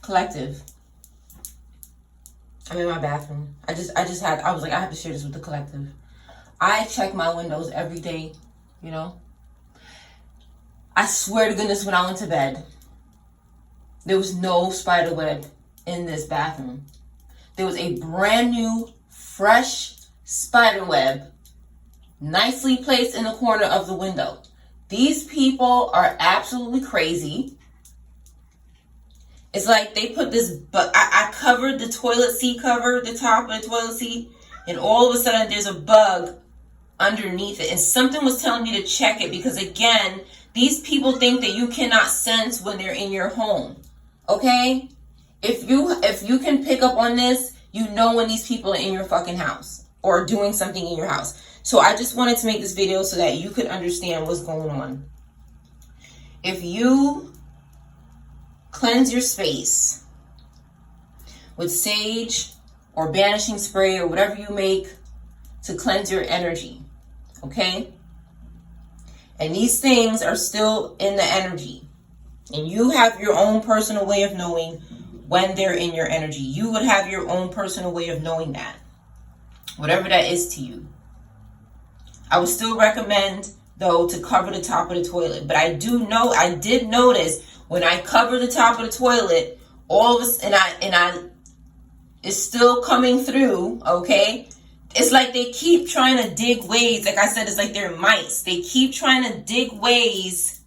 Collective. I'm in my bathroom. I was like, I have to share this with the collective. I check my windows every day, you know. I swear to goodness, when I went to bed, there was no spider web in this bathroom. There was a brand new, fresh spider web, nicely placed in the corner of the window. These people are absolutely crazy. It's like they put this, but I covered the toilet seat cover, the top of the toilet seat, and all of a sudden there's a bug underneath it. And something was telling me to check it because, again, these people think that you cannot sense when they're in your home. Okay? If you can pick up on this, you know when these people are in your fucking house or doing something in your house. So I just wanted to make this video so that you could understand what's going on. If you cleanse your space with sage or banishing spray or whatever you make to cleanse your energy, okay? And these things are still in the energy. And you have your own personal way of knowing when they're in your energy. You would have your own personal way of knowing that. Whatever that is to you. I would still recommend, though, to cover the top of the toilet. But I did notice when I cover the top of the toilet, all of us, it's still coming through, okay? It's like they keep trying to dig ways. Like I said, it's like they're mice. They keep trying to dig ways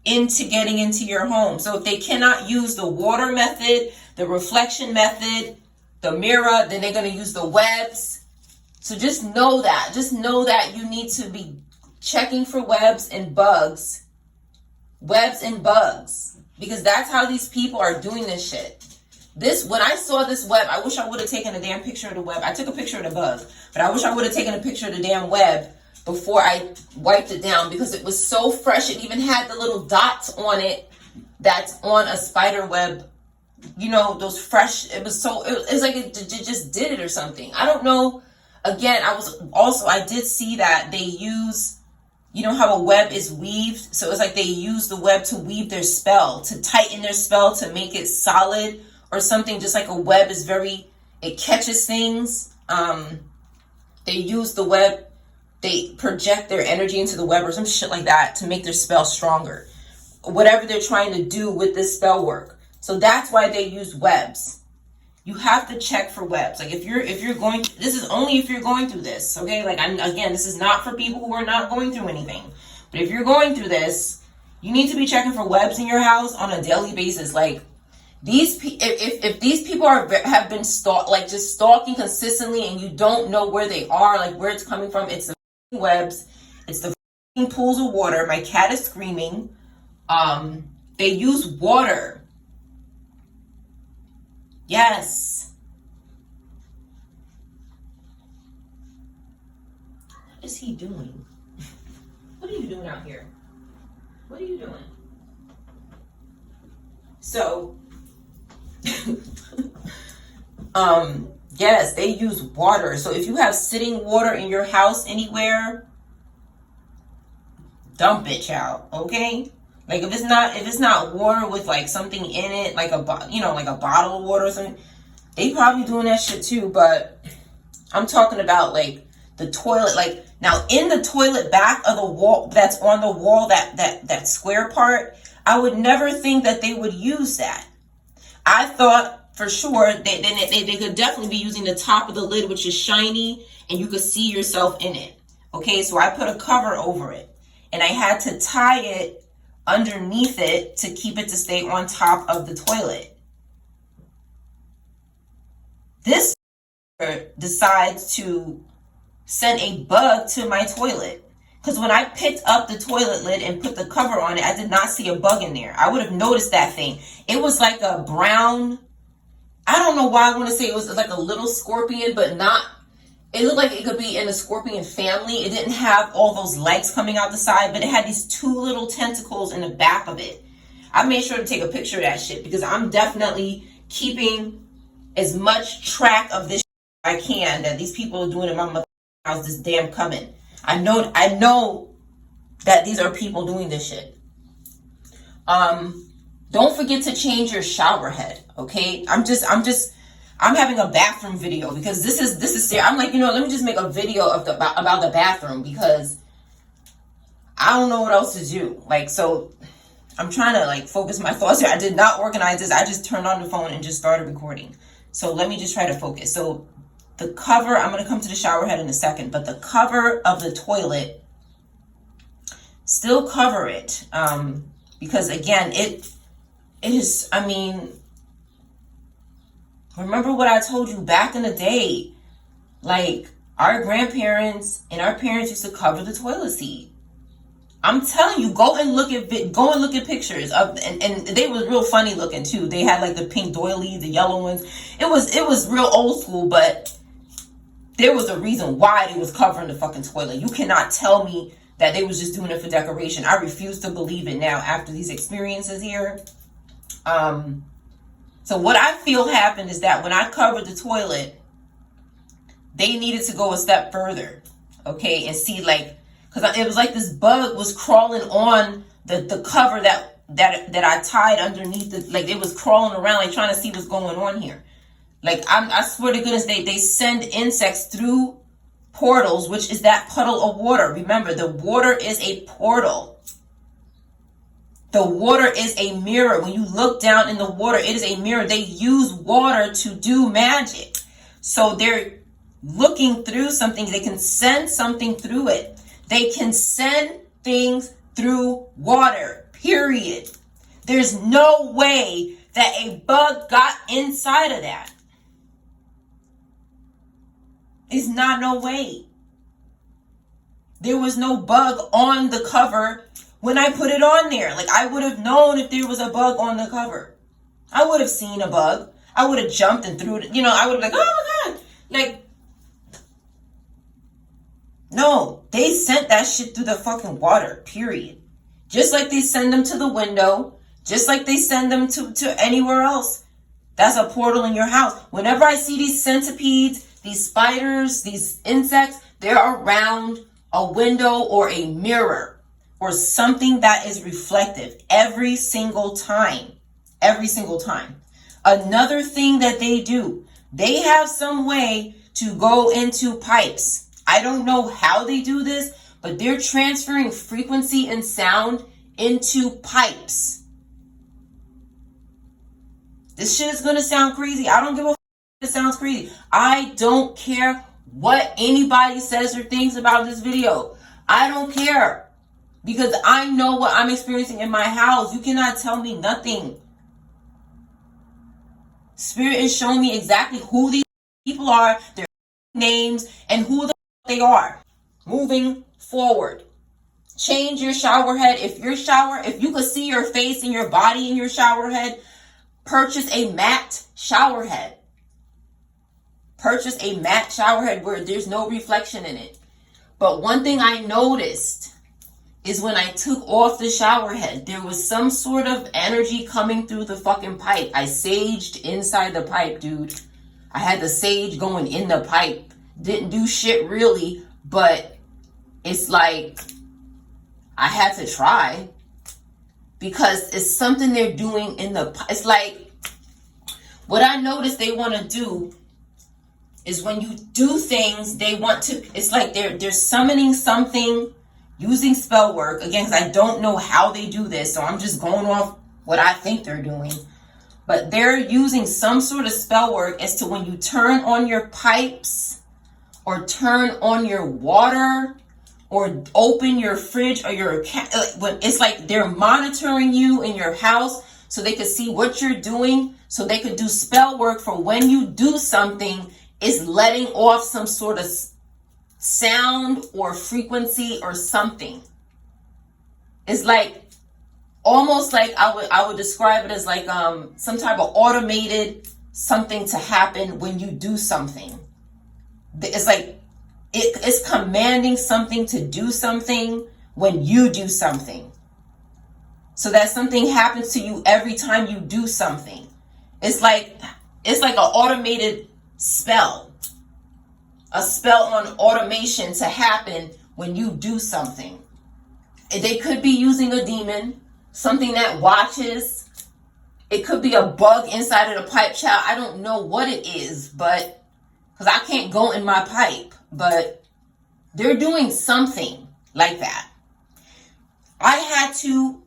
into getting into your home. So if they cannot use the water method, the reflection method, the mirror, then they're going to use the webs. So just know that. Just know that you need to be checking for webs and bugs. Webs and bugs. Because that's how these people are doing this shit. When I saw this web, I wish I would have taken a damn picture of the web. I took a picture of the bug, but I wish I would have taken a picture of the damn web before I wiped it down because it was so fresh. It even had the little dots on it that's on a spider web. You know, those fresh, it was like it just did it or something. I don't know. Again, I did see that they use, you know how a web is weaved? So it's like they use the web to weave their spell, to tighten their spell, to make it solid or something. Just like a web is it catches things. They use the web, they project their energy into the web or some shit like that to make their spell stronger. Whatever they're trying to do with this spell work. So that's why they use webs. You have to check for webs. Like if you're going, this is only if you're going through this, okay? Like again, this is not for people who are not going through anything. But if you're going through this, you need to be checking for webs in your house on a daily basis. Like if these people have been just stalking consistently and you don't know where they are, like where it's coming from, it's the webs, it's the pools of water. My cat is screaming. They use water. Yes. What is he doing? What are you doing out here? What are you doing? So, yes, they use water. So if you have sitting water in your house anywhere, dump it, child, okay? Like if it's not water with like something in it, like like a bottle of water or something, they probably doing that shit too. But I'm talking about like the toilet, like now in the toilet back of the wall, that's on the wall, that square part, I would never think that they would use that. I thought for sure they could definitely be using the top of the lid, which is shiny and you could see yourself in it. Okay, so I put a cover over it and I had to tie it underneath it to keep it to stay on top of the toilet. This decides to send a bug to my toilet. Because when I picked up the toilet lid and put the cover on it, I did not see a bug in there. I would have noticed that thing. It was like a brown, I don't know why I want to say it was like a little scorpion, but not, it looked like it could be in the scorpion family. It didn't have all those legs coming out the side, but it had these two little tentacles in the back of it. I made sure to take a picture of that shit because I'm definitely keeping as much track of this I can that these people are doing in my mother's house, this damn coming. I know that these are people doing this shit. Don't forget to change your shower head, okay? I'm having a bathroom video because this is serious. I'm like, let me just make a video about the bathroom because I don't know what else to do. Like, so I'm trying to like focus my thoughts here. I did not organize this. I just turned on the phone and just started recording. So let me just try to focus. So the cover, I'm going to come to the shower head in a second, but the cover of the toilet, still cover it. Because again, it is, I mean, remember what I told you back in the day, like our grandparents and our parents used to cover the toilet seat. I'm telling you, go and look at pictures of, and they were real funny looking too. They had like the pink doilies, the yellow ones. It was real old school, but there was a reason why they was covering the fucking toilet. You cannot tell me that they was just doing it for decoration. I refuse to believe it now after these experiences here. So what I feel happened is that when I covered the toilet, they needed to go a step further, okay, and see like, because it was like this bug was crawling on the cover that I tied underneath the, like it was crawling around, like trying to see what's going on here. Like I swear to goodness, they send insects through portals, which is that puddle of water. Remember, the water is a portal. The water is a mirror. When you look down in the water, it is a mirror. They use water to do magic. So they're looking through something. They can send something through it. They can send things through water, period. There's no way that a bug got inside of that. It's not no way. There was no bug on the cover when I put it on there. Like I would have known if there was a bug on the cover. I would have seen a bug. I would have jumped and threw it. I would have like, oh my God. Like, no, they sent that shit through the fucking water, period. Just like they send them to the window, just like they send them to anywhere else. That's a portal in your house. Whenever I see these centipedes, these spiders, these insects, they're around a window or a mirror or something that is reflective every single time. Every single time. Another thing that they do, they have some way to go into pipes. I don't know how they do this, but they're transferring frequency and sound into pipes. This shit is going to sound crazy. I don't give a f*** if it sounds crazy. I don't care what anybody says or thinks about this video. I don't care. Because I know what I'm experiencing in my house. You cannot tell me nothing. Spirit is showing me exactly who these people are, their names, and who they are. Moving forward. Change your shower head. If you could see your face and your body in your shower head, purchase a matte shower head. Purchase a matte shower head where there's no reflection in it. But one thing I noticed is when I took off the shower head, there was some sort of energy coming through the fucking pipe. I saged inside the pipe, dude. I had the sage going in the pipe. Didn't do shit really, but it's like I had to try because it's something they're doing in the, it's like what I noticed they want to do is when you do things, they want to, it's like they're summoning something using spell work. Again, because I don't know how they do this, so I'm just going off what I think they're doing. But they're using some sort of spell work as to when you turn on your pipes or turn on your water or open your fridge or your it's like they're monitoring you in your house so they could see what you're doing, so they could do spell work for when you do something, is letting off some sort of sound or frequency or something. It's like almost like I would describe it as like some type of automated something to happen when you do something. It's like it's commanding something to do something when you do something. So that something happens to you every time you do something. It's like an automated spell. A spell on automation to happen when you do something. They could be using a demon, something that watches It could be a bug inside of the pipe, child. I don't know what it is, but because I can't go in my pipe, but they're doing something like that. I had to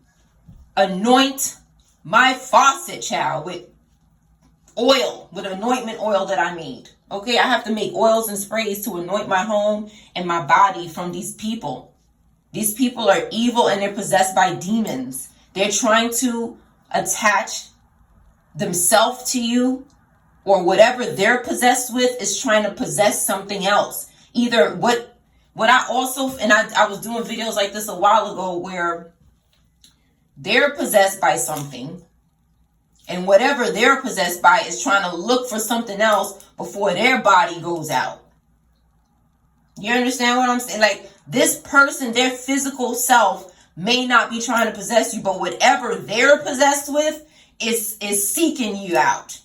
anoint my faucet, child, with oil, with anointment oil that I made. Okay, I have to make oils and sprays to anoint my home and my body from these people. These people are evil and they're possessed by demons. They're trying to attach themselves to you, or whatever they're possessed with is trying to possess something else. Either what I also, and I was doing videos like this a while ago where they're possessed by something, and whatever they're possessed by is trying to look for something else before their body goes out. You understand what I'm saying? Like, this person, their physical self may not be trying to possess you, but whatever they're possessed with is seeking you out.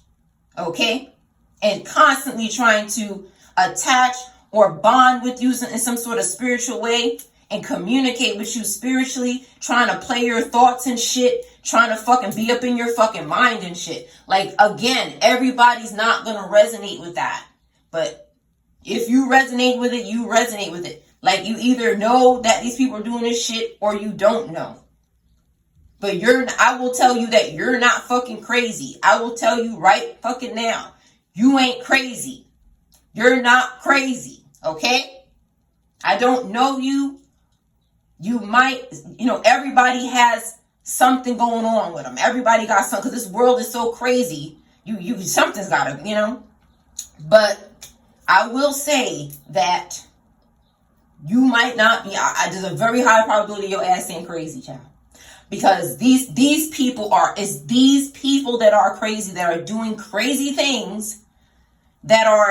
Okay? And constantly trying to attach or bond with you in some sort of spiritual way and communicate with you spiritually, trying to play your thoughts and shit, trying to fucking be up in your fucking mind and shit. Like, again, everybody's not going to resonate with that. But if you resonate with it, you resonate with it. Like, you either know that these people are doing this shit or you don't know. But I will tell you that you're not fucking crazy. I will tell you right fucking now. You ain't crazy. You're not crazy. Okay? I don't know you. You might, everybody has something going on with them. Everybody got something, because this world is so crazy. Something's gotta, But I will say that you might not be, there's a very high probability your ass ain't crazy, child. Because these people that are crazy, that are doing crazy things, that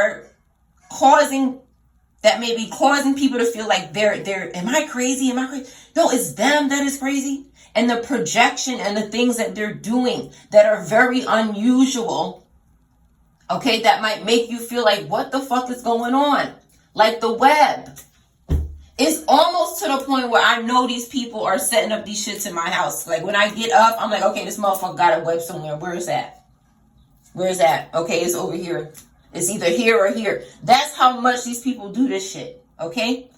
may be causing people to feel like am I crazy? Am I crazy? No, it's them that is crazy. And the projection and the things that they're doing that are very unusual, okay, that might make you feel like, what the fuck is going on? Like the web. It's almost to the point where I know these people are setting up these shits in my house. Like, when I get up, I'm like, okay, this motherfucker got a web somewhere. Where is that? Where is that? Okay, it's over here. It's either here or here. That's how much these people do this shit. Okay?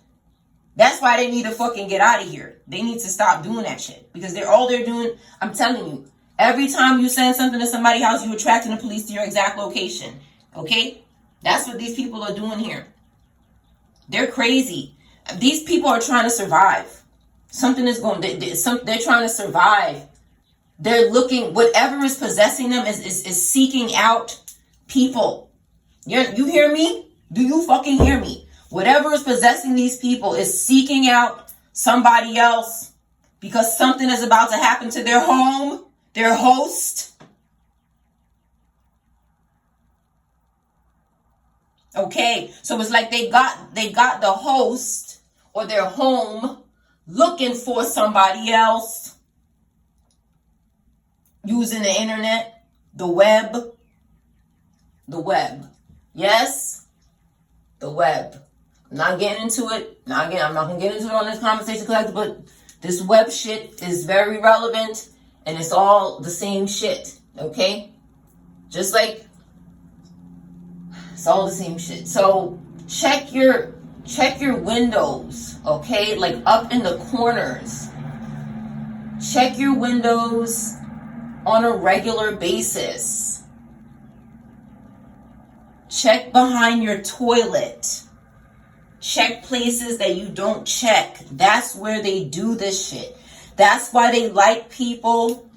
That's why they need to fucking get out of here. They need to stop doing that shit. Because they're doing, I'm telling you, every time you send something to somebody's house, you're attracting the police to your exact location. Okay? That's what these people are doing here. They're crazy. These people are trying to survive. Something is going, they're trying to survive. They're looking, whatever is possessing them is seeking out people. You hear me? Do you fucking hear me? Whatever is possessing these people is seeking out somebody else because something is about to happen to their home, their host. Okay, so it's like they got the host or their home looking for somebody else using the internet, the web. Yes, the web. I'm not getting into it. I'm not gonna get into it on this conversation collective, but this web shit is very relevant and it's all the same shit. Okay, just like it's all the same shit. So check your windows, okay? Like up in the corners. Check your windows on a regular basis. Check behind your toilet. Check places that you don't check. That's where they do this shit. That's why they like people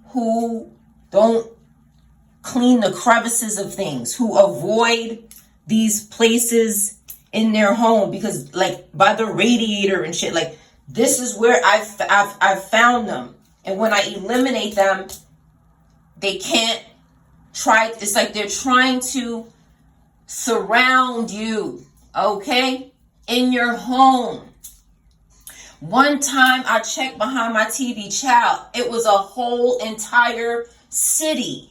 who don't clean the crevices of things, who avoid these places in their home, because like by the radiator and shit, like this is where I've found them. And when I eliminate them, they can't try. It's like they're trying to surround you, okay, in your home. One time I checked behind my TV, child. It was a whole entire city.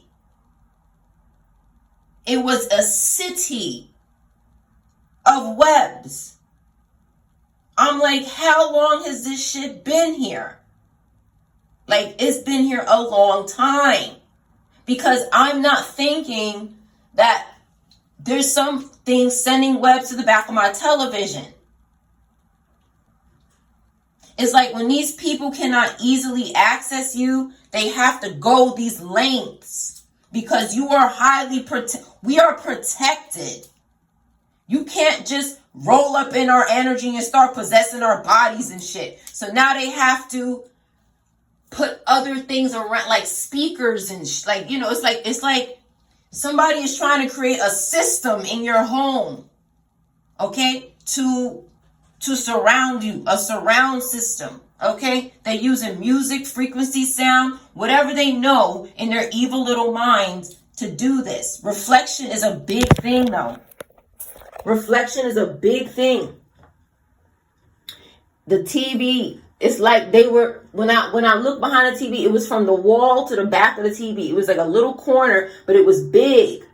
It was a city of webs. I'm like, how long has this shit been here? Like, it's been here a long time. because I'm not thinking that there's something sending webs to the back of my television. It's like when these people cannot easily access you, they have to go these lengths because you are we are protected. You can't just roll up in our energy and start possessing our bodies and shit. So now they have to put other things around, like speakers and like, you know, it's like somebody is trying to create a system in your home, okay, to surround you, a surround system, okay? They're using music, frequency, sound, whatever they know in their evil little minds to do this. Reflection is a big thing, though. Reflection is a big thing. The TV, it's like they were, when I looked behind the TV, it was from the wall to the back of the TV. It was like a little corner, but it was big.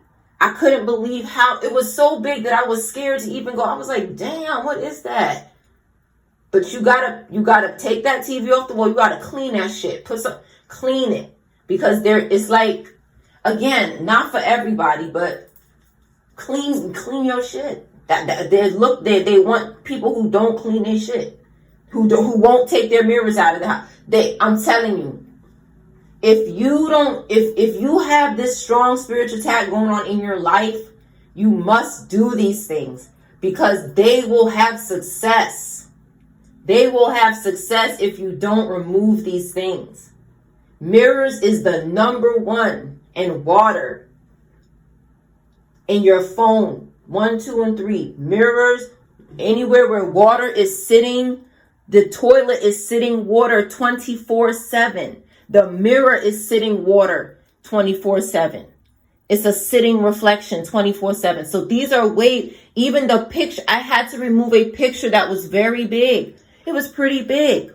I couldn't believe how it was so big that I was scared to even go. I was like, damn, what is that? But you gotta take that TV off the wall. You gotta clean that shit. Clean it. Because it's like, again, not for everybody, but clean your shit. They want people who don't clean their shit. Who won't take their mirrors out of the house. I'm telling you, if you have this strong spiritual attack going on in your life, you must do these things because they will have success. They will have success if you don't remove these things. Mirrors is the number one, and water in your phone. 1, 2, and 3. Mirrors, anywhere where water is sitting, the toilet is sitting water 24/7. The mirror is sitting water 24/7. It's a sitting reflection 24/7. So these are even the picture, I had to remove a picture that was very big. It was pretty big.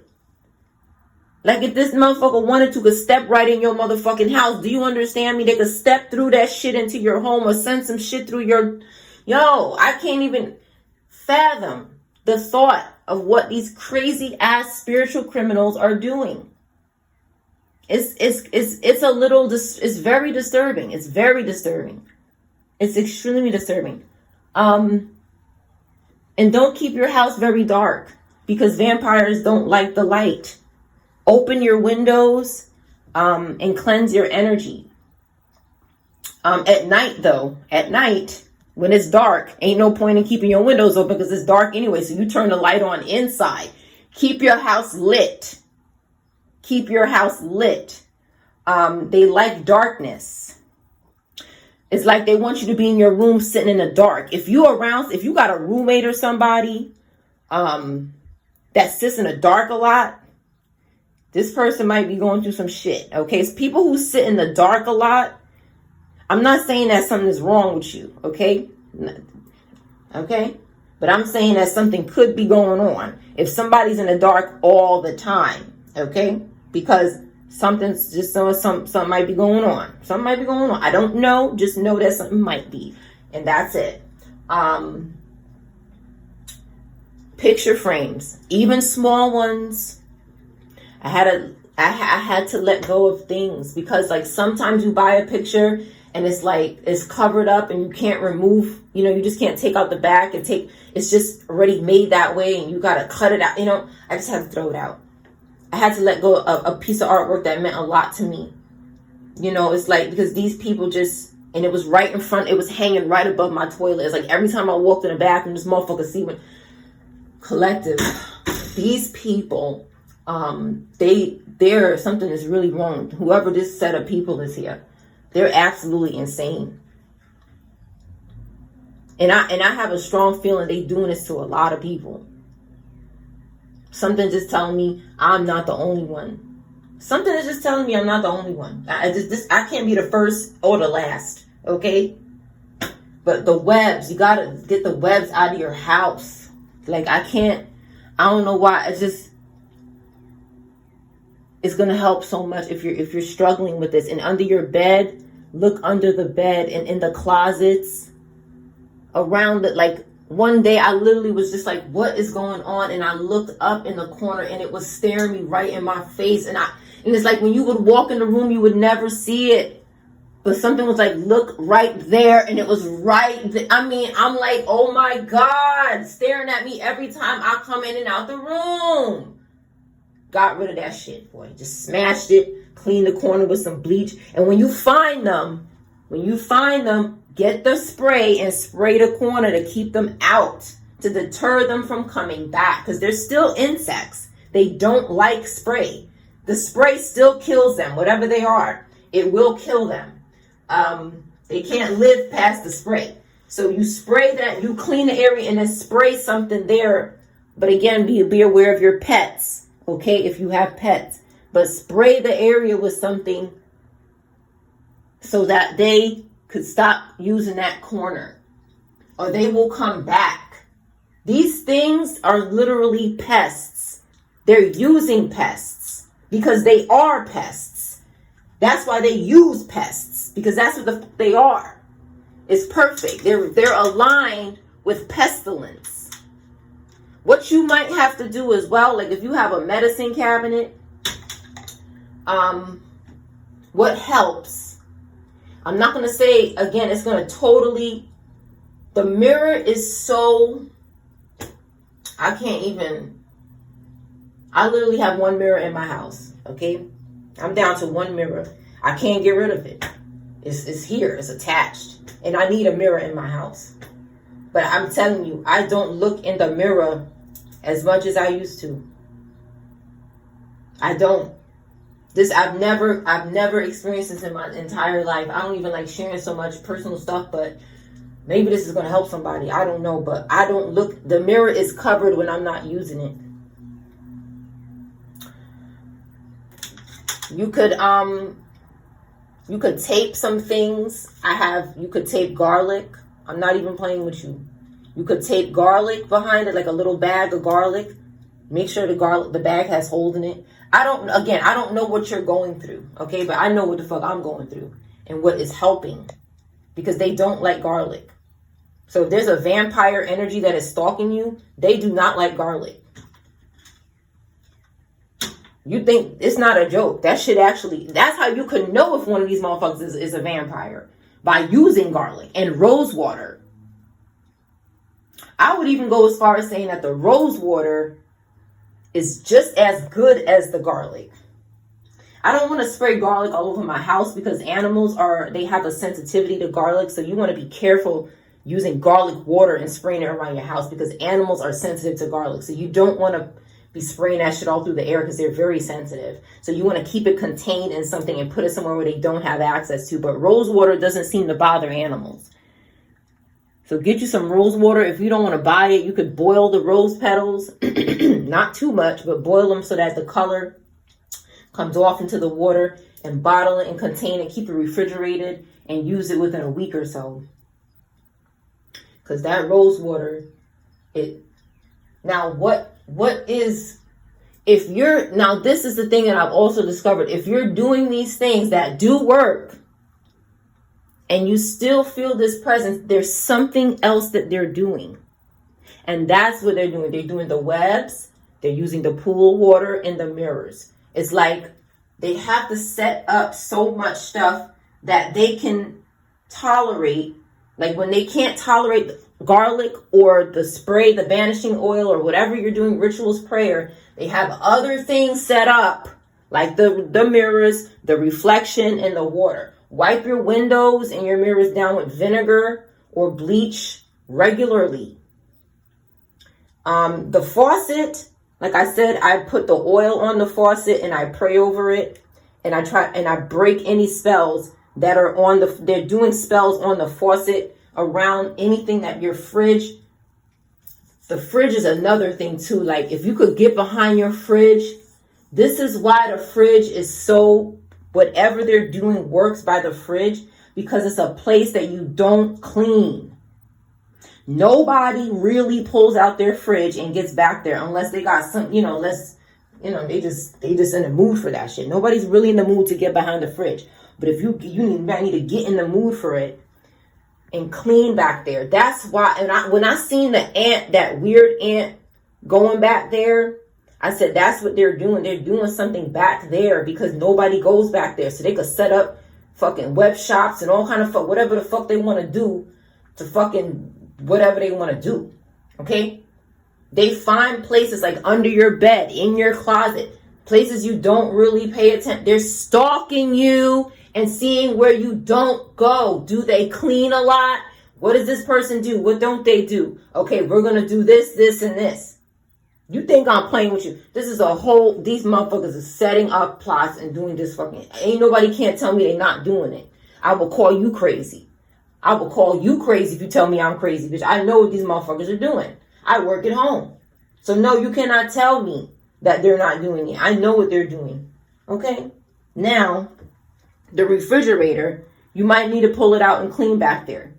Like if this motherfucker wanted to, could step right in your motherfucking house. Do you understand me? They could step through that shit into your home or send some shit through your... Yo, I can't even fathom the thought of what these crazy ass spiritual criminals are doing. It's a little, it's very disturbing. It's very disturbing. It's extremely disturbing. And don't keep your house very dark because vampires don't like the light. Open your windows and cleanse your energy. At night though, when it's dark, ain't no point in keeping your windows open because it's dark anyway. So you turn the light on inside. Keep your house lit. Keep your house lit. They like darkness. It's like they want you to be in your room sitting in the dark. If you got a roommate or somebody that sits in the dark a lot, this person might be going through some shit. Okay, it's people who sit in the dark a lot. I'm not saying that something is wrong with you, okay? Okay? But I'm saying that something could be going on if somebody's in the dark all the time, okay? Because something might be going on. Something might be going on. I don't know. Just know that something might be. And that's it. Picture frames, even small ones. I had to let go of things because like sometimes you buy a picture and it's like it's covered up and you can't remove, you just can't take out the back and it's just already made that way and you got to cut it out. I just had to throw it out. I had to let go of a piece of artwork that meant a lot to me. It's like because these people and it was right in front, it was hanging right above my toilet. It's like every time I walked in the bathroom, this motherfucker see what collective. These people, something is really wrong. Whoever this set of people is here, they're absolutely insane. And I have a strong feeling they doing this to a lot of people. Something just telling me I'm not the only one. Something is just telling me I'm not the only one. I can't be the first or the last, okay? But the webs, you gotta get the webs out of your house. Like I don't know why. It's gonna help so much if you're struggling with this. And under your bed, look under the bed and in the closets around it. Like one day I literally was just like, what is going on? And I looked up in the corner and it was staring me right in my face. And it's like when you would walk in the room, you would never see it. But something was like, look right there, and it was right there. I mean, I'm like, oh my God, staring at me every time I come in and out the room. Got rid of that shit, boy. Just smashed it, cleaned the corner with some bleach. And when you find them, get the spray and spray the corner to keep them out, to deter them from coming back. Because they're still insects. They don't like spray. The spray still kills them, whatever they are. It will kill them. They can't live past the spray. So you spray that, you clean the area and then spray something there. But again, be aware of your pets, okay, if you have pets. But spray the area with something so that they could stop using that corner, or they will come back. These things are literally pests. They're using pests because they are pests. That's why they use pests, because that's what they are. It's perfect. They're aligned with pestilence. What you might have to do as well, like if you have a medicine cabinet, what helps, I'm not going to say, again, it's going to totally, the mirror is so, I literally have one mirror in my house, okay? I'm down to one mirror. I can't get rid of it. It's here, it's attached. And I need a mirror in my house. But I'm telling you, I don't look in the mirror as much as I used to. I don't. I've never experienced this in my entire life. I don't even like sharing so much personal stuff, but maybe this is going to help somebody. I don't know, but I don't look. The mirror is covered when I'm not using it. You could tape some things. You could tape garlic. I'm not even playing with you. You could tape garlic behind it, like a little bag of garlic. Make sure the bag has holes in it. I don't know what you're going through, okay? But I know what the fuck I'm going through and what is helping, because they don't like garlic. So if there's a vampire energy that is stalking you, they do not like garlic. You think it's not a joke. That shit actually, that's how you can know if one of these motherfuckers is a vampire, by using garlic and rose water. I would even go as far as saying that the rose water is just as good as the garlic. I don't want to spray garlic all over my house because animals they have a sensitivity to garlic. So you want to be careful using garlic water and spraying it around your house, because animals are sensitive to garlic. So you don't want to be spraying that shit all through the air because they're very sensitive. So you want to keep it contained in something and put it somewhere where they don't have access to. But rose water doesn't seem to bother animals. So get you some rose water. If you don't want to buy it, you could boil the rose petals. Not too much, but boil them so that the color comes off into the water, and bottle it and contain it. Keep it refrigerated and use it within a week or so. Because that rose water, now this is the thing that I've also discovered. If you're doing these things that do work and you still feel this presence, there's something else that they're doing. And that's what they're doing. They're doing the webs. They're using the pool water and the mirrors. It's like they have to set up so much stuff that they can tolerate. Like when they can't tolerate garlic or the spray, the banishing oil, or whatever you're doing, rituals, prayer, they have other things set up, like the mirrors, the reflection, and the water. Wipe your windows and your mirrors down with vinegar or bleach regularly. The faucet, like I said, I put the oil on the faucet and I pray over it, and I break any spells that are they're doing spells on the faucet, around anything that your fridge. The fridge is another thing too. Like if you could get behind your fridge, this is why the fridge is so, whatever they're doing works by the fridge, because it's a place that you don't clean. Nobody really pulls out their fridge and gets back there unless they got some, they just in the mood for that shit. Nobody's really in the mood to get behind the fridge. But if you need to get in the mood for it and clean back there. That's why, and when I seen that weird ant going back there, I said, that's what they're doing. They're doing something back there because nobody goes back there. So they could set up fucking web shops and all kind of whatever the fuck they want to do to fucking whatever they want to do. Okay? They find places like under your bed, in your closet, places you don't really pay attention. They're stalking you and seeing where you don't go. Do they clean a lot? What does this person do? What don't they do? Okay, we're going to do this, this, and this. You think I'm playing with you? This is these motherfuckers are setting up plots and doing this fucking, ain't nobody can't tell me they not doing it. I will call you crazy. I will call you crazy if you tell me I'm crazy, bitch. I know what these motherfuckers are doing. I work at home. So no, you cannot tell me that they're not doing it. I know what they're doing. Okay? Now, the refrigerator, you might need to pull it out and clean back there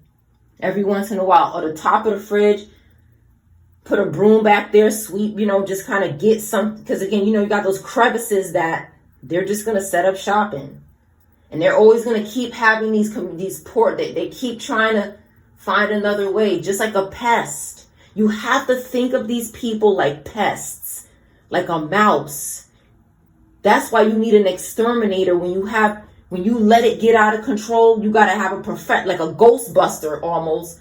every once in a while. Or the top of the fridge, put a broom back there, sweep, just kind of get some, because again, you got those crevices that they're just going to set up shop in. And they're always going to keep having these port, they keep trying to find another way, just like a pest. You have to think of these people like pests, like a mouse. That's why you need an exterminator. When you let it get out of control, you got to have like a Ghostbuster almost.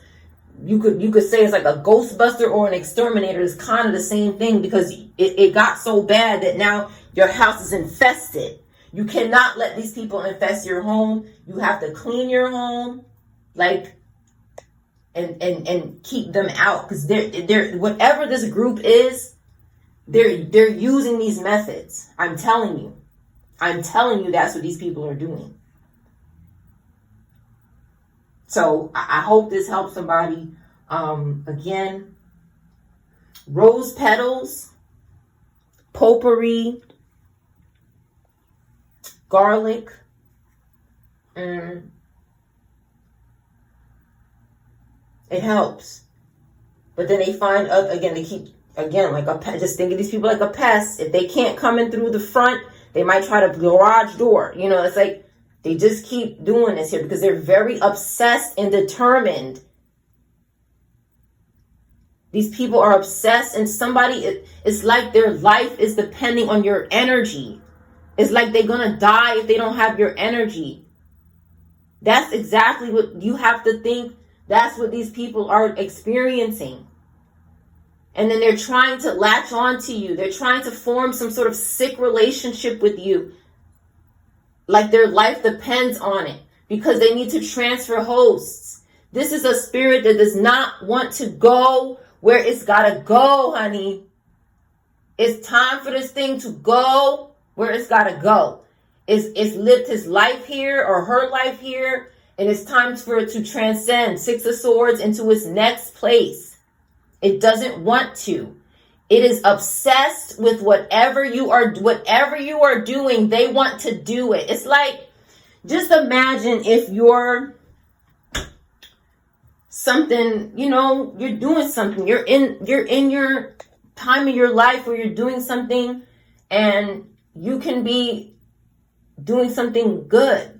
You could say it's like a Ghostbuster or an exterminator. Is kind of the same thing, because it got so bad that now your house is infested. You cannot let these people infest your home. You have to clean your home, and keep them out, because they're whatever this group is, they're using these methods. I'm telling you that's what these people are doing. So I hope this helps somebody. Again, rose petals, potpourri, garlic, it helps. But then they find, just think of these people like a pest. If they can't come in through the front, they might try the garage door. It's like they just keep doing this here because they're very obsessed and determined. These people are obsessed, and it's like their life is depending on your energy. It's like they're going to die if they don't have your energy. That's exactly what you have to think. That's what these people are experiencing. And then they're trying to latch on to you. They're trying to form some sort of sick relationship with you. Like their life depends on it, because they need to transfer hosts. This is a spirit that does not want to go where it's got to go, honey. It's time for this thing to go where it's got to go. It's lived his life here or her life here, and it's time for it to transcend Six of Swords into its next place. It doesn't want to. It is obsessed with whatever you are doing. They want to do it. It's like, just imagine if you're something, you're doing something. You're in your time of your life where you're doing something, and you can be doing something good,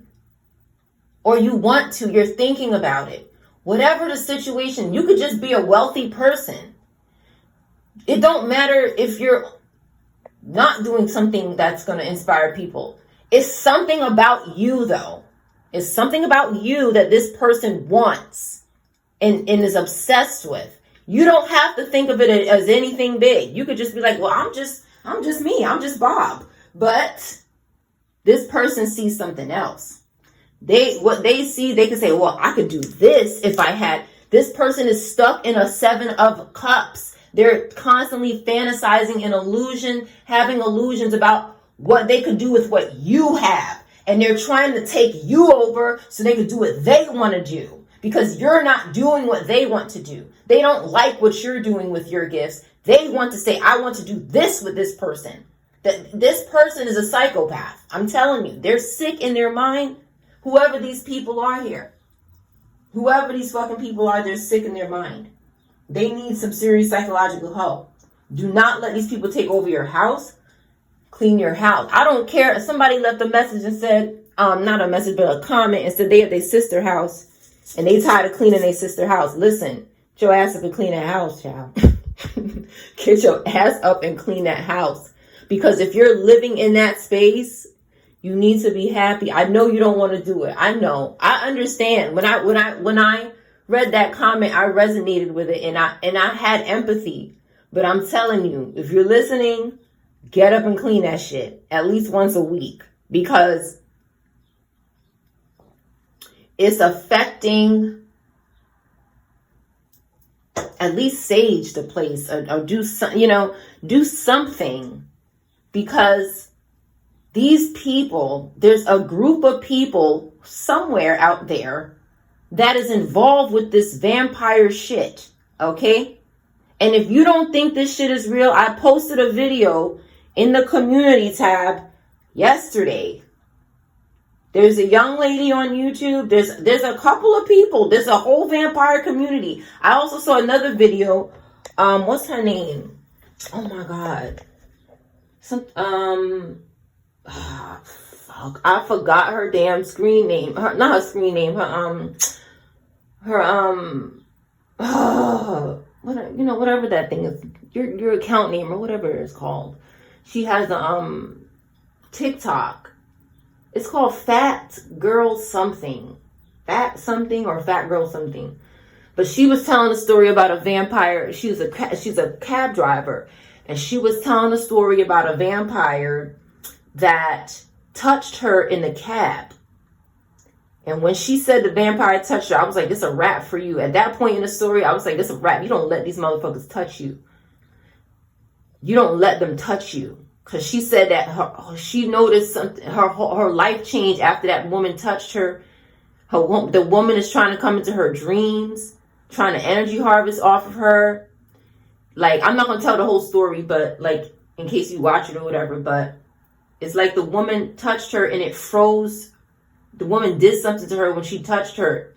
or you want to, you're thinking about it. Whatever the situation, you could just be a wealthy person. It don't matter if you're not doing something that's going to inspire people. It's something about you, though. It's something about you that this person wants and is obsessed with. You don't have to think of it as anything big. You could just be like, well, I'm just me. I'm just Bob. But this person sees something else. What they see, they can say, well, I could do this if I had. This person is stuck in a 7 of Cups. They're constantly fantasizing an illusion, having illusions about what they could do with what you have. And they're trying to take you over so they could do what they want to do, because you're not doing what they want to do. They don't like what you're doing with your gifts. They want to say, I want to do this with this person. That this person is a psychopath. I'm telling you, they're sick in their mind. Whoever these people are here, whoever these fucking people are, they're sick in their mind. They need some serious psychological help. Do not let these people take over your house. Clean your house. I don't care if somebody left a message and said, not a message, but a comment, and said they at their sister house and they tired of cleaning their sister house. Listen, get your ass up and clean that house, child. Get your ass up and clean that house. Because if you're living in that space, You need to be happy. I know you don't want to do it. I know. I understand. When I read that comment, I resonated with it, and I had empathy. But I'm telling you, if you're listening, get up and clean that shit at least once a week, because it's affecting. At least sage the place, or do some, do something, because these people, there's a group of people somewhere out there that is involved with this vampire shit. Okay. And if you don't think this shit is real, I posted a video in the community tab yesterday. There's a young lady on YouTube. There's a couple of people. There's a whole vampire community. I also saw another video. What's her name? Oh my God. Fuck. I forgot her damn screen name. Not her screen name. Whatever that thing is. Your account name or whatever it's called. She has a TikTok. It's called Fat Girl Something. Fat something or Fat Girl Something. But she was telling a story about a vampire. She's a cab driver. And she was telling a story about a vampire that touched her in the cab. And when she said the vampire touched her, I was like, this is a wrap for you. At that point in the story, I was like, this is a wrap. You don't let these motherfuckers touch you. You don't let them touch you. Because she said that she noticed something, her life changed after that woman touched her. The woman is trying to come into her dreams, trying to energy harvest off of her. Like, I'm not going to tell the whole story, but like, in case you watch it or whatever, but it's like the woman touched her and it froze. The woman did something to her when she touched her,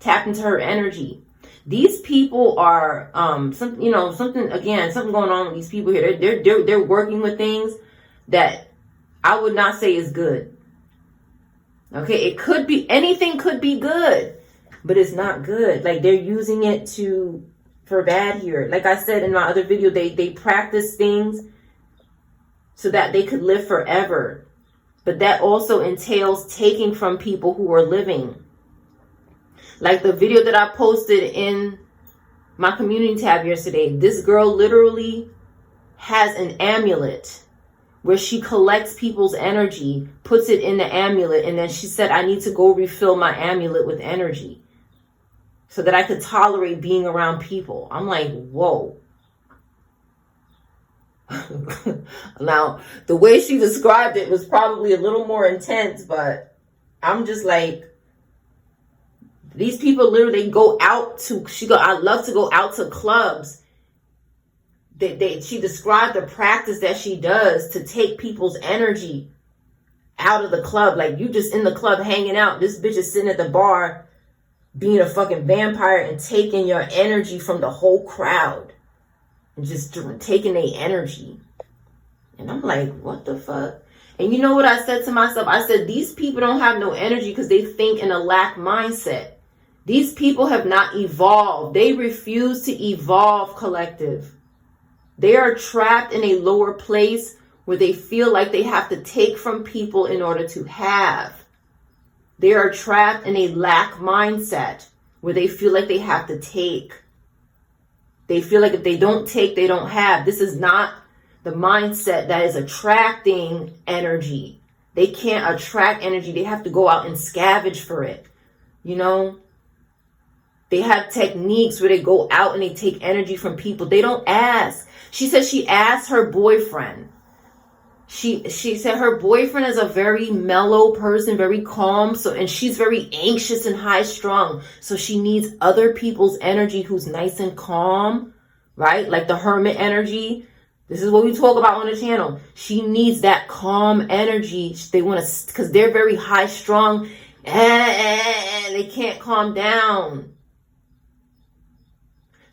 tapped into her energy. These people are something going on with these people here. They're working with things that I would not say is good. Okay, it could be, anything could be good, but it's not good. Like, they're using it for bad here. Like I said in my other video, they practice things so that they could live forever. But that also entails taking from people who are living. Like the video that I posted in my community tab yesterday, this girl literally has an amulet where she collects people's energy, puts it in the amulet, and then she said, I need to go refill my amulet with energy so that I could tolerate being around people. I'm like, whoa. Now, the way she described it was probably a little more intense, but I'm just like, these people literally go out to, I love to go out to clubs. She described the practice that she does to take people's energy out of the club. Like, you just in the club hanging out. This bitch is sitting at the bar being a fucking vampire and taking your energy from the whole crowd. And just taking their energy. And I'm like, what the fuck? And you know what I said to myself? I said, these people don't have no energy because they think in a lack mindset. These people have not evolved. They refuse to evolve, collective. They are trapped in a lower place where they feel like they have to take from people in order to have. They are trapped in a lack mindset where they feel like they have to take. They feel like if they don't take, they don't have. This is not the mindset that is attracting energy. They can't attract energy. They have to go out and scavenge for it. You know? They have techniques where they go out and they take energy from people. They don't ask. She said she asked her boyfriend. She said her boyfriend is a very mellow person, very calm. And she's very anxious and high strung. So she needs other people's energy who's nice and calm, right? Like the hermit energy. This is what we talk about on the channel. She needs that calm energy. They want to, because they're very high strung and they can't calm down.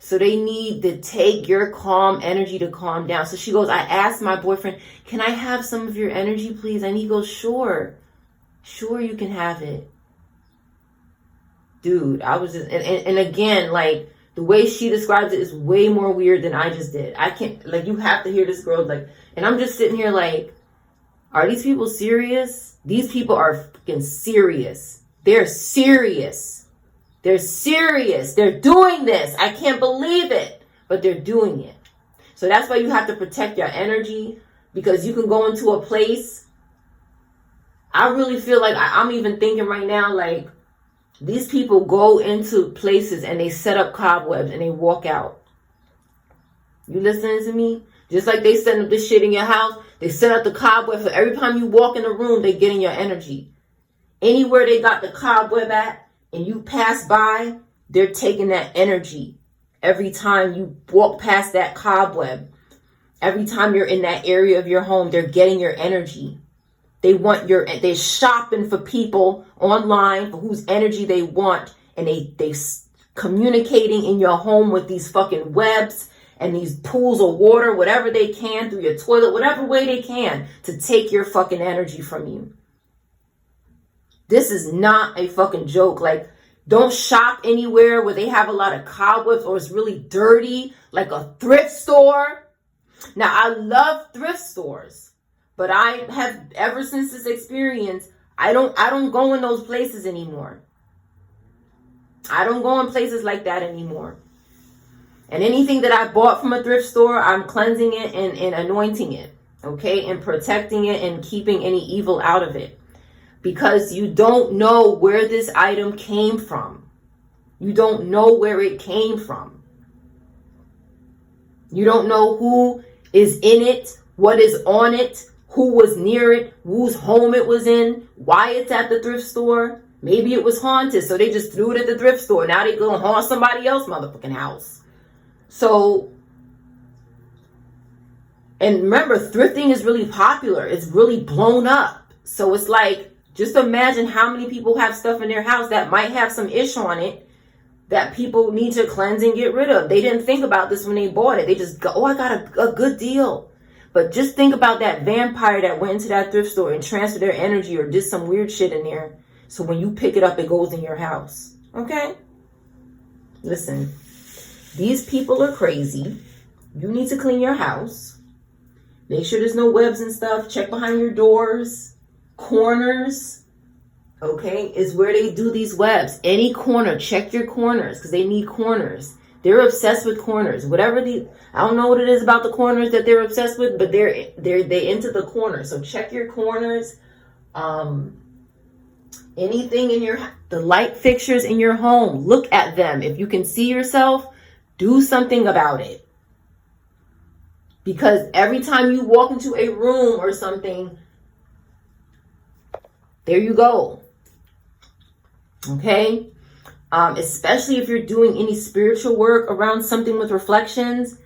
So they need to take your calm energy to calm down. So she goes, I asked my boyfriend, can I have some of your energy, please? And he goes, sure. Sure, you can have it. Dude, I was just, and again, like, the way she describes it is way more weird than I just did. I can't, like, you have to hear this girl, like, and I'm just sitting here like, Are these people serious? These people are fucking serious. They're serious. They're serious. They're doing this. I can't believe it. But they're doing it. So that's why you have to protect your energy. Because you can go into a place. I really feel like I'm even thinking right now, like, these people go into places and they set up cobwebs and they walk out. You listening to me? Just like they set up this shit in your house, they set up the cobweb. So every time you walk in the room, they get in your energy. Anywhere they got the cobweb at and you pass by, they're taking that energy. Every time you walk past that cobweb, every time you're in that area of your home, they're getting your energy. They're shopping for people online for whose energy they want. And they communicating in your home with these fucking webs and these pools of water, whatever they can, through your toilet, whatever way they can to take your fucking energy from you. This is not a fucking joke. Like, don't shop anywhere where they have a lot of cobwebs or it's really dirty, like a thrift store. Now, I love thrift stores, but I have, ever since this experience, I don't go in those places anymore. I don't go in places like that anymore. And anything that I bought from a thrift store, I'm cleansing it and anointing it, okay? And protecting it and keeping any evil out of it. Because you don't know where this item came from. You don't know where it came from. You don't know who is in it, what is on it, who was near it, whose home it was in, why it's at the thrift store. Maybe it was haunted, so they just threw it at the thrift store. Now they gonna haunt somebody else's motherfucking house. So, and remember, thrifting is really popular. It's really blown up. So it's like, just imagine how many people have stuff in their house that might have some ish on it that people need to cleanse and get rid of. They didn't think about this when they bought it. They just go, oh, I got a good deal. But just think about that vampire that went into that thrift store and transferred their energy or did some weird shit in there. So when you pick it up, it goes in your house. Okay? Listen, these people are crazy. You need to clean your house. Make sure there's no webs and stuff. Check behind your doors. Corners, okay, is where they do these webs. Any corner, check your corners because they need corners. They're obsessed with corners. Whatever I don't know what it is about the corners that they're obsessed with, but they're into the corners. So check your corners. Anything in the light fixtures in your home, look at them. If you can see yourself, do something about it. Because every time you walk into a room or something, there you go. Okay? Especially if you're doing any spiritual work around something with reflections,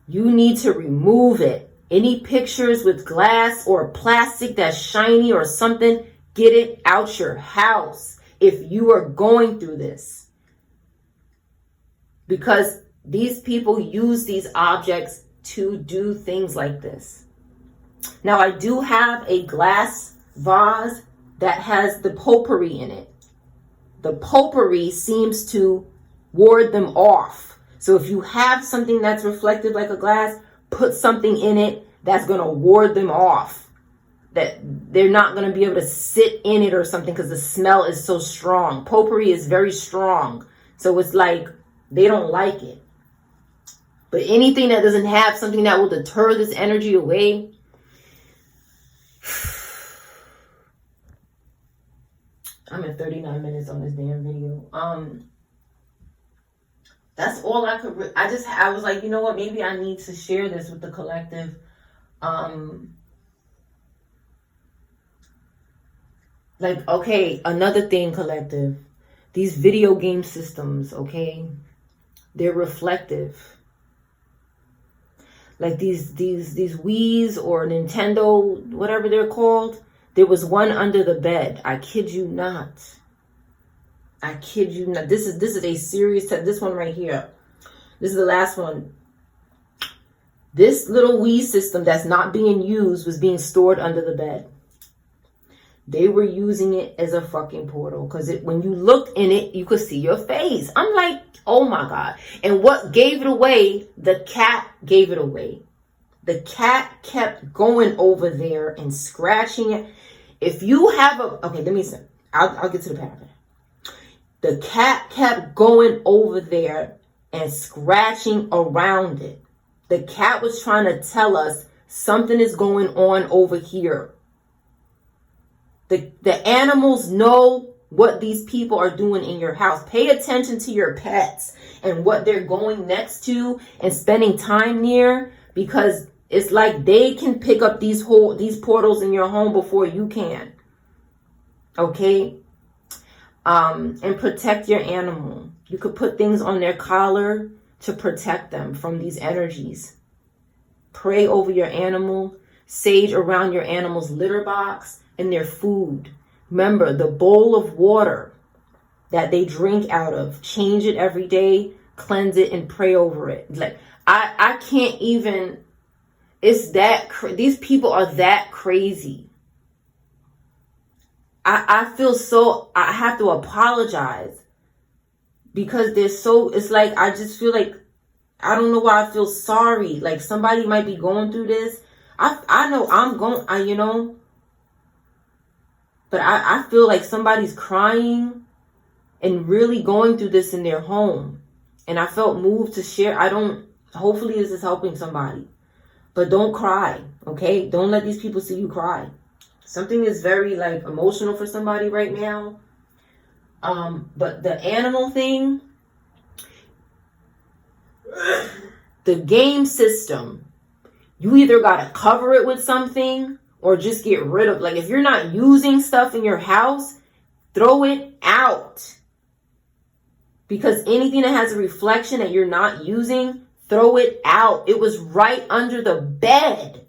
you need to remove it. Any pictures with glass or plastic that's shiny or something, get it out your house if you are going through this. Because these people use these objects to do things like this. Now, I do have a glass vase that has the potpourri in it. The potpourri seems to ward them off. So if you have something that's reflective like a glass, put something in it that's going to ward them off. That they're not going to be able to sit in it or something because the smell is so strong. Potpourri is very strong. So it's like they don't like it. But anything that doesn't have something that will deter this energy away, I'm at 39 minutes on this damn video. That's all I could. I was like, you know what? Maybe I need to share this with the collective. Like, okay, another thing, collective. These video game systems, okay, they're reflective. Like these Wii's or Nintendo, whatever they're called. There was one under the bed. I kid you not. I kid you not. This is a serious test. This one right here. This is the last one. This little Wii system that's not being used was being stored under the bed. They were using it as a fucking portal. Because when you looked in it, you could see your face. I'm like, oh my God. And what gave it away? The cat gave it away. The cat kept going over there and scratching it. If you have okay, let me say, I'll get to the paragraph. The cat kept going over there and scratching around it. The cat was trying to tell us something is going on over here. The animals know what these people are doing in your house. Pay attention to your pets and what they're going next to and spending time near, because it's like they can pick up these portals in your home before you can. Okay? And protect your animal. You could put things on their collar to protect them from these energies. Pray over your animal. Sage around your animal's litter box and their food. Remember, the bowl of water that they drink out of, change it every day, cleanse it, and pray over it. Like, I can't even, it's that, these people are that crazy. I feel so, I have to apologize because they're so, it's like, I just feel like, I don't know why I feel sorry. Like somebody might be going through this. I know I'm going, you know, but I feel like somebody's crying and really going through this in their home. And I felt moved to share. Hopefully this is helping somebody, but don't cry. Okay. Don't let these people see you cry. Something is very like emotional for somebody right now. But the animal thing, the game system, you either got to cover it with something or just get rid of, like if you're not using stuff in your house, throw it out. Because anything that has a reflection that you're not using, throw it out. It was right under the bed.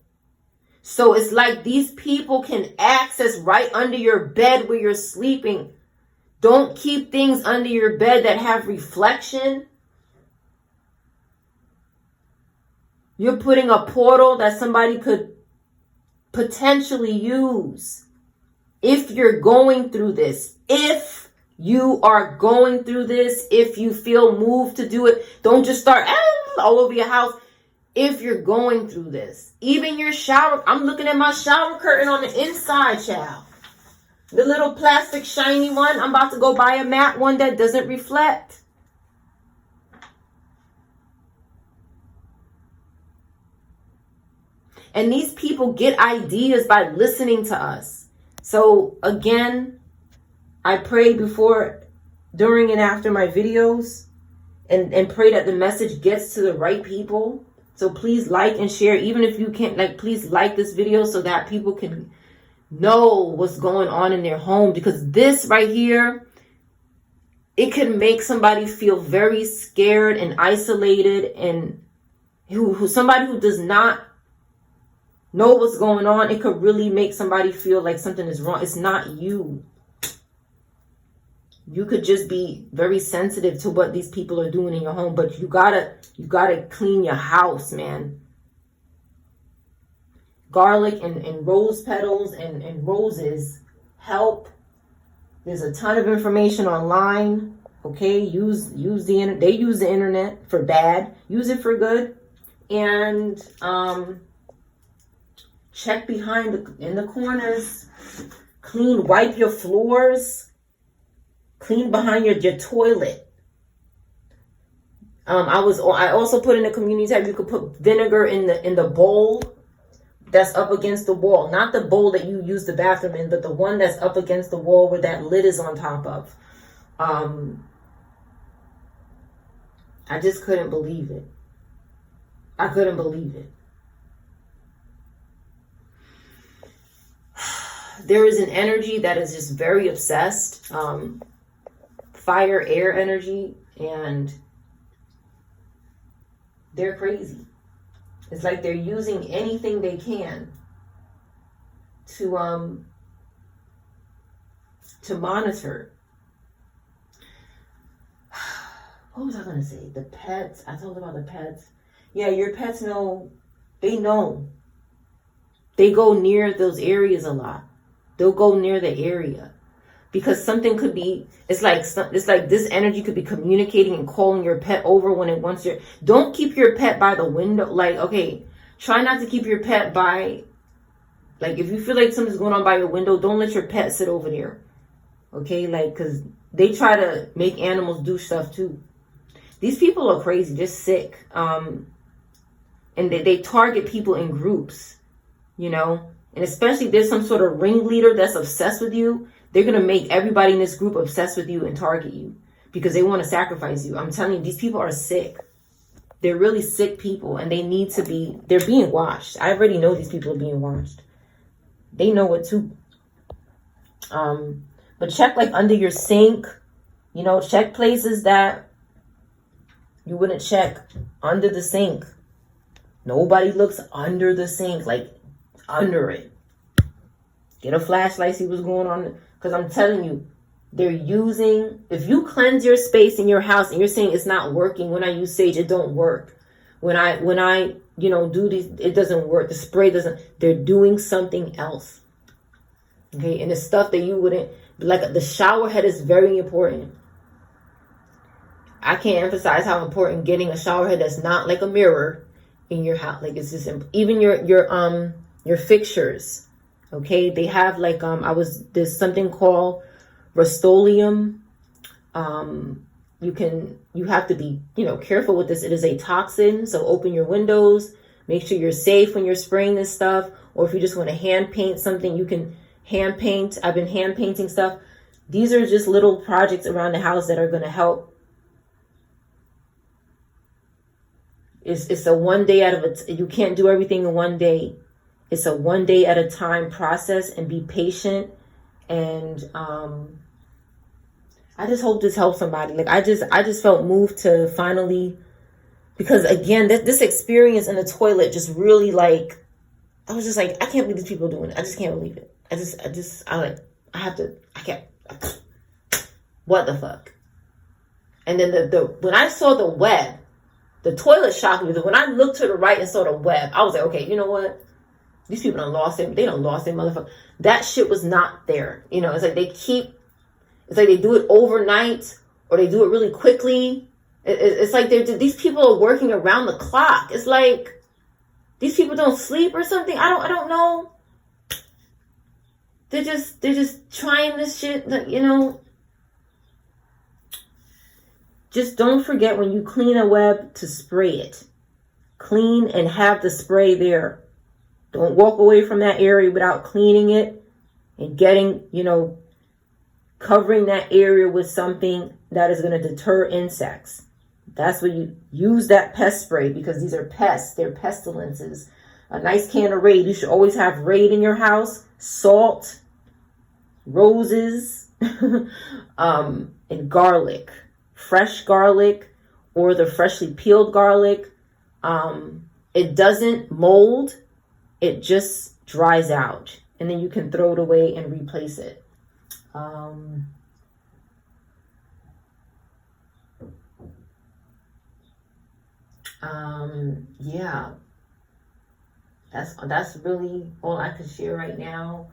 So it's like these people can access right under your bed where you're sleeping. Don't keep things under your bed that have reflection. You're putting a portal that somebody could potentially use. If you're going through this, if you are going through this, if you feel moved to do it, don't just start all over your house. If you're going through this, even your shower, I'm looking at my shower curtain on the inside, child. The little plastic shiny one. I'm about to go buy a matte one that doesn't reflect. And these people get ideas by listening to us. So again, I pray before, during, and after my videos and pray that the message gets to the right people. So please like and share, even if you can't, like, please like this video so that people can know what's going on in their home. Because this right here, it can make somebody feel very scared and isolated, and somebody who does not know what's going on, it could really make somebody feel like something is wrong. It's not you. You could just be very sensitive to what these people are doing in your home, but you gotta clean your house, man. Garlic and rose petals and roses help. There's a ton of information online. Okay, use the internet. They use the internet for bad. Use it for good. And check behind in the corners. Clean, wipe your floors. Clean behind your toilet. I also put in the community tab, you could put vinegar in the bowl that's up against the wall. Not the bowl that you use the bathroom in, but the one that's up against the wall where that lid is on top of. I just couldn't believe it. I couldn't believe it. There is an energy that is just very obsessed. Fire, air energy, and they're crazy. It's like they're using anything they can to monitor. What was I going to say? The pets. I told about the pets. Yeah, your pets know. They know. They go near those areas a lot. They'll go near the area. Because something could be, it's like this energy could be communicating and calling your pet over when it wants your, don't keep your pet by the window. Like, okay, Try not to keep your pet by, like, if you feel like something's going on by your window, don't let your pet sit over there. Okay? Like, because they try to make animals do stuff too. These people are crazy. They're sick. And they target people in groups, you know? And especially if there's some sort of ringleader that's obsessed with you, they're going to make everybody in this group obsessed with you and target you because they want to sacrifice you. I'm telling you, these people are sick. They're really sick people, and they're being watched. I already know these people are being watched. They know it too. But check like under your sink, you know, check places that you wouldn't check under the sink. Nobody looks under the sink, like under it. Get a flashlight, see what's going on. Because I'm telling you, if you cleanse your space in your house and you're saying it's not working, when I use sage, it don't work. When I do these, it doesn't work. The spray doesn't, they're doing something else. Okay, and it's stuff that you wouldn't, like the shower head is very important. I can't emphasize how important getting a shower head that's not like a mirror in your house. Like it's just, even your fixtures. Okay, they have like, there's something called Rust-Oleum. You have to be, careful with this. It is a toxin. So open your windows, make sure you're safe when you're spraying this stuff. Or if you just want to hand paint something, you can hand paint. I've been hand painting stuff. These are just little projects around the house that are going to help. It's a one day out of it. You can't do everything in one day. It's a one day at a time process, and be patient. And I just hope this helps somebody. Like I just felt moved to finally, because again, this experience in the toilet just really like, I was just like, I can't believe these people are doing it. I just can't believe it. What the fuck? And then when I saw the web, the toilet shocked me. When I looked to the right and saw the web, I was like, okay, you know what? These people done lost their motherfucker. That shit was not there. It's like it's like they do it overnight or they do it really quickly. It's like these people are working around the clock. It's like these people don't sleep or something. I don't know. They're just trying this shit, Just don't forget when you clean a web to spray it. Clean and have the spray there. Don't walk away from that area without cleaning it and getting, covering that area with something that is going to deter insects. That's what you use, that pest spray, because these are pests. They're pestilences. A nice can of Raid. You should always have Raid in your house. Salt, roses, and garlic. Fresh garlic or the freshly peeled garlic. It doesn't mold. It just dries out, and then you can throw it away and replace it. Yeah, that's really all I could share right now.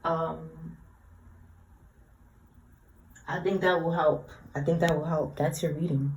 I think that will help. That's your reading.